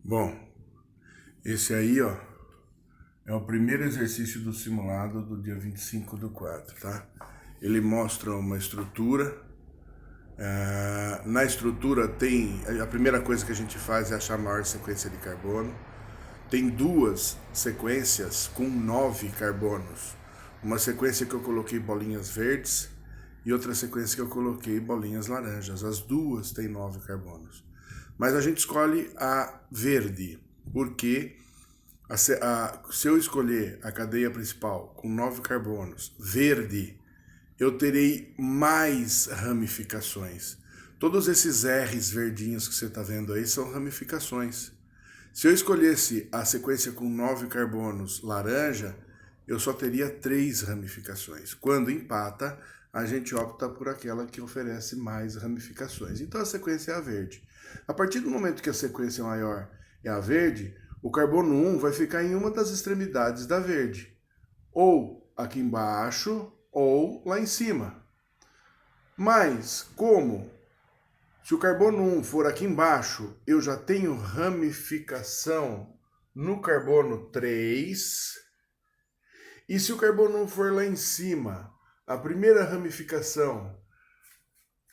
Bom, esse aí, ó, é o primeiro exercício do simulado do dia 25/4, tá? Ele mostra uma estrutura. Na estrutura tem... A primeira coisa que a gente faz é achar a maior sequência de carbono. Tem duas sequências com 9 carbonos. Uma sequência que eu coloquei bolinhas verdes e outra sequência que eu coloquei bolinhas laranjas. As duas têm 9 carbonos. Mas a gente escolhe a verde, porque se eu escolher a cadeia principal com 9 carbonos, verde, eu terei mais ramificações. Todos esses R's verdinhos que você está vendo aí são ramificações. Se eu escolhesse a sequência com 9 carbonos laranja, eu só teria 3 ramificações. Quando empata, a gente opta por aquela que oferece mais ramificações. Então a sequência é a verde. A partir do momento que a sequência maior é a verde, o carbono 1 vai ficar em uma das extremidades da verde. Ou aqui embaixo, ou lá em cima. Mas, como se o carbono 1 for aqui embaixo, eu já tenho ramificação no carbono 3. E se o carbono 1 for lá em cima, a primeira ramificação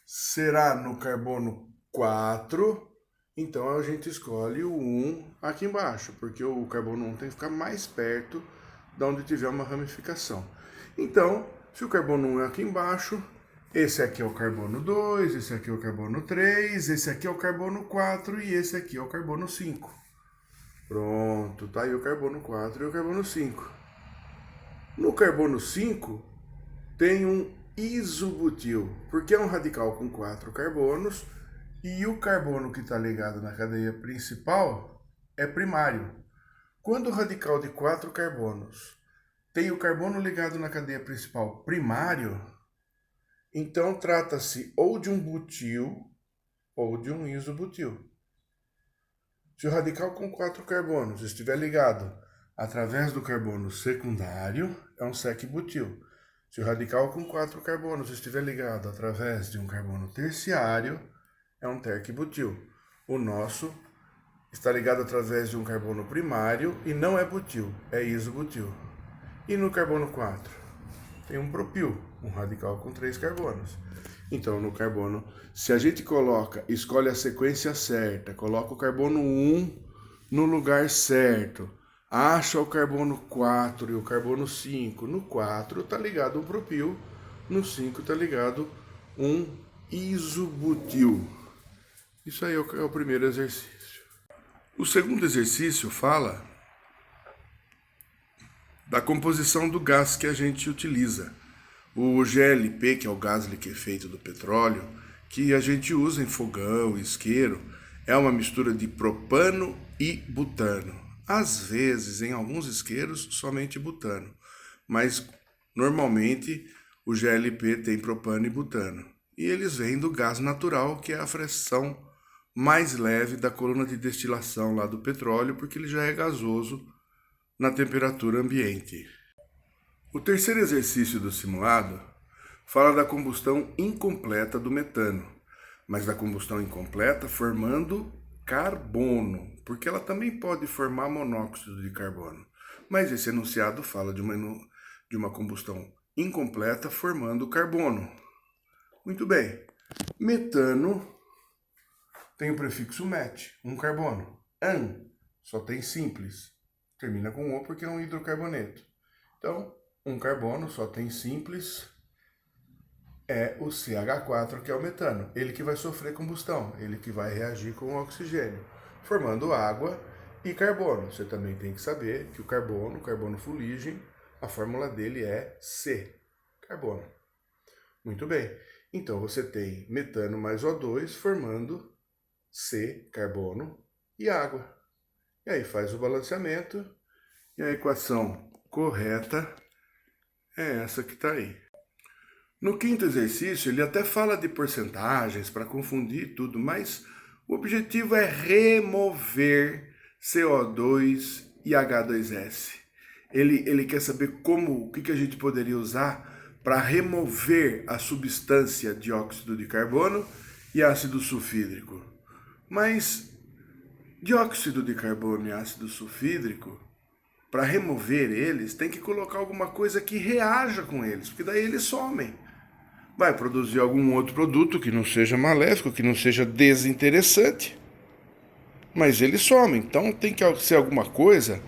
será no carbono 4. Então a gente escolhe o 1 aqui embaixo, porque o carbono 1 tem que ficar mais perto de onde tiver uma ramificação. Então, se o carbono 1 é aqui embaixo, esse aqui é o carbono 2, esse aqui é o carbono 3, esse aqui é o carbono 4 e esse aqui é o carbono 5. Pronto, tá aí o carbono 4 e o carbono 5. No carbono 5 tem um isobutil, porque é um radical com 4 carbonos e o carbono que está ligado na cadeia principal é primário. Quando o radical de 4 carbonos tem o carbono ligado na cadeia principal primário, então trata-se ou de um butil ou de um isobutil. Se o radical com 4 carbonos estiver ligado através do carbono secundário, é um sec-butil. Se o radical com 4 carbonos estiver ligado através de um carbono terciário, é um terc-butil. O nosso está ligado através de um carbono primário e não é butil, é isobutil. E no carbono 4 tem um propil, um radical com 3 carbonos. Então, no carbono, se a gente escolhe a sequência certa, coloca o carbono 1 no lugar certo, acha o carbono 4 e o carbono 5. No 4 está ligado um propil, no 5 está ligado um isobutil. Isso aí é o primeiro exercício. O segundo exercício fala da composição do gás que a gente utiliza. O GLP, que é o gás liquefeito do petróleo, que a gente usa em fogão, isqueiro, é uma mistura de propano e butano. Às vezes, em alguns isqueiros, somente butano, mas normalmente o GLP tem propano e butano. E eles vêm do gás natural, que é a fração mais leve da coluna de destilação lá do petróleo, porque ele já é gasoso na temperatura ambiente. O terceiro exercício do simulado fala da combustão incompleta do metano, mas da combustão incompleta formando carbono, porque ela também pode formar monóxido de carbono. Mas esse enunciado fala de uma combustão incompleta formando carbono. Muito bem. Metano tem o prefixo met, um carbono. An só tem simples, termina com O porque é um hidrocarboneto. Então, um carbono só tem simples, é o CH4, que é o metano. Ele que vai sofrer combustão, ele que vai reagir com o oxigênio, formando água e carbono. Você também tem que saber que o carbono fuligem, a fórmula dele é C, carbono. Muito bem, então você tem metano mais O2 formando C, carbono e água. E aí faz o balanceamento e a equação correta é essa que está aí. No quinto exercício, ele até fala de porcentagens para confundir tudo, mas o objetivo é remover CO2 e H2S. Ele quer saber o que a gente poderia usar para remover a substância dióxido de carbono e ácido sulfídrico. Mas Dióxido de carbono e ácido sulfídrico, para remover eles, tem que colocar alguma coisa que reaja com eles, porque daí eles somem. Vai produzir algum outro produto que não seja maléfico, que não seja desinteressante, mas eles somem. Então tem que ser alguma coisa,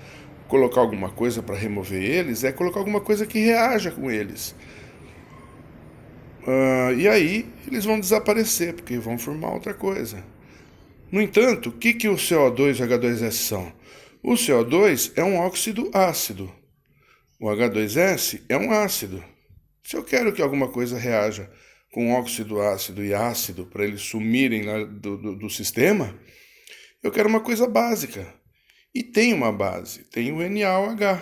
colocar alguma coisa para remover eles, é colocar alguma coisa que reaja com eles. E aí eles vão desaparecer, porque vão formar outra coisa. No entanto, o que o CO2 e o H2S são? O CO2 é um óxido ácido. O H2S é um ácido. Se eu quero que alguma coisa reaja com óxido ácido e ácido para eles sumirem do sistema, eu quero uma coisa básica. E tem uma base, tem o NaOH,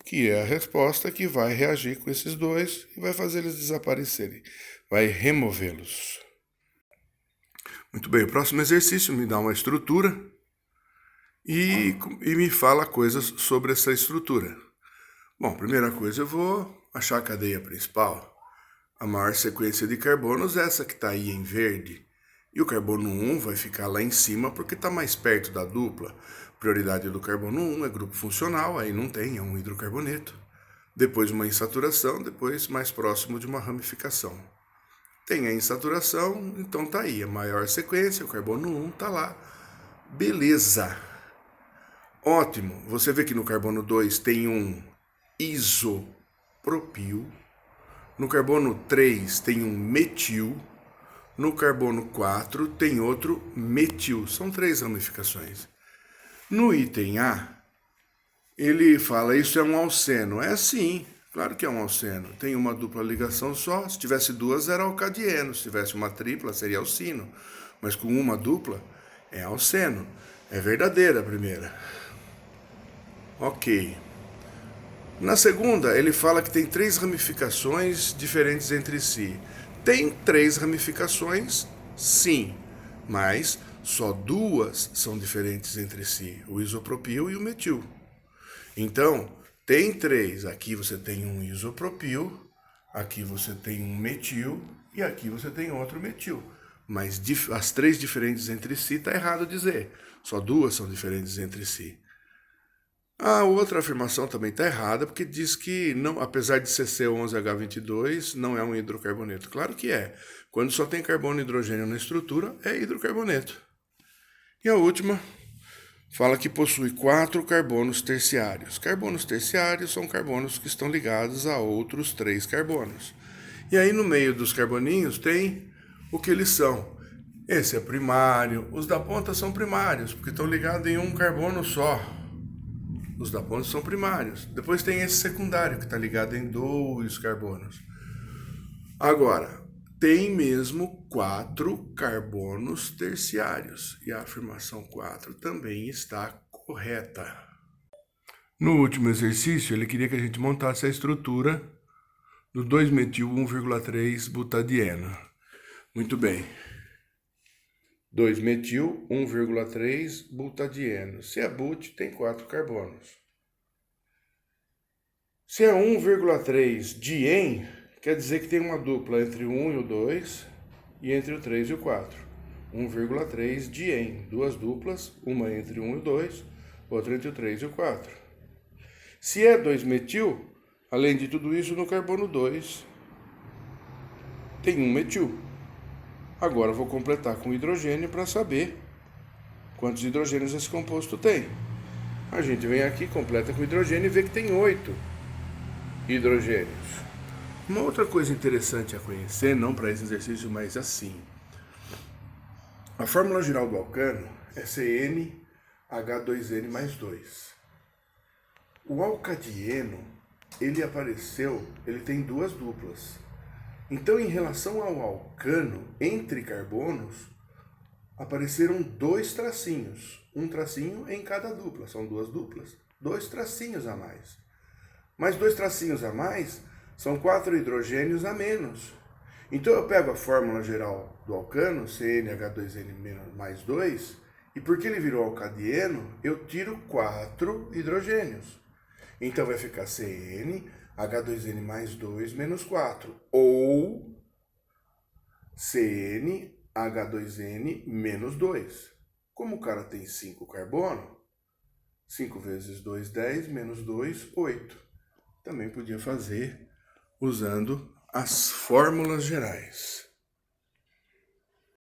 que é a resposta que vai reagir com esses dois e vai fazer eles desaparecerem, vai removê-los. Muito bem, o próximo exercício me dá uma estrutura e me fala coisas sobre essa estrutura. Bom, primeira coisa, eu vou achar a cadeia principal. A maior sequência de carbonos é essa que está aí em verde. E o carbono 1 vai ficar lá em cima porque está mais perto da dupla. Prioridade do carbono 1 é grupo funcional, aí não tem, é um hidrocarboneto. Depois uma insaturação, depois mais próximo de uma ramificação. Tem a insaturação, então tá aí, a maior sequência, o carbono 1 tá lá. Beleza. Ótimo. Você vê que no carbono 2 tem um isopropil. No carbono 3 tem um metil. No carbono 4 tem outro metil. São 3 ramificações. No item A, ele fala isso é um alceno. É sim. Claro que é um alceno. Tem uma dupla ligação só. Se tivesse duas, era alcadieno. Se tivesse uma tripla, seria alcino. Mas com uma dupla, é alceno. É verdadeira a primeira. Ok. Na segunda, ele fala que tem 3 ramificações diferentes entre si. Tem 3 ramificações, sim. Mas só 2 são diferentes entre si. O isopropil e o metil. Então, tem 3. Aqui você tem um isopropil, aqui você tem um metil e aqui você tem outro metil. Mas as 3 diferentes entre si está errado dizer. Só 2 são diferentes entre si. A outra afirmação também está errada, porque diz que, não, apesar de CC11H22, não é um hidrocarboneto. Claro que é. Quando só tem carbono e hidrogênio na estrutura, é hidrocarboneto. E a última fala que possui 4 carbonos terciários. Carbonos terciários são carbonos que estão ligados a outros 3 carbonos. E aí no meio dos carboninhos tem o que eles são. Esse é primário, os da ponta são primários, porque estão ligados em um carbono só. Os da ponta são primários. Depois tem esse secundário, que está ligado em 2 carbonos. Agora, tem mesmo 4 carbonos terciários. E a afirmação 4 também está correta. No último exercício, ele queria que a gente montasse a estrutura do 2-metil 1,3-butadieno. Muito bem. 2-metil 1,3-butadieno. Se é but, tem 4 carbonos. Se é 1,3-dien, quer dizer que tem uma dupla entre o 1 e o 2 e entre o 3 e o 4. 1,3-dien. 2 duplas, uma entre o 1 e o 2, outra entre o 3 e o 4. Se é 2-metil, além de tudo isso, no carbono 2 tem um metil. Agora eu vou completar com hidrogênio para saber quantos hidrogênios esse composto tem. A gente vem aqui, completa com hidrogênio e vê que tem 8 hidrogênios. Uma outra coisa interessante a conhecer, não para esse exercício, mas assim. A fórmula geral do alcano é CnH2n mais 2. O alcadieno, ele tem 2 duplas. Então, em relação ao alcano, entre carbonos, apareceram 2 tracinhos. Um tracinho em cada dupla, são 2 duplas. 2 tracinhos a mais. Mas 2 tracinhos a mais são 4 hidrogênios a menos. Então, eu pego a fórmula geral do alcano, CnH2n mais 2, e porque ele virou alcadieno, eu tiro 4 hidrogênios. Então, vai ficar CnH2n mais 2 menos 4, ou CnH2n menos 2. Como o cara tem 5 carbono, 5 vezes 2, 10, menos 2, 8. Também podia fazer usando as fórmulas gerais.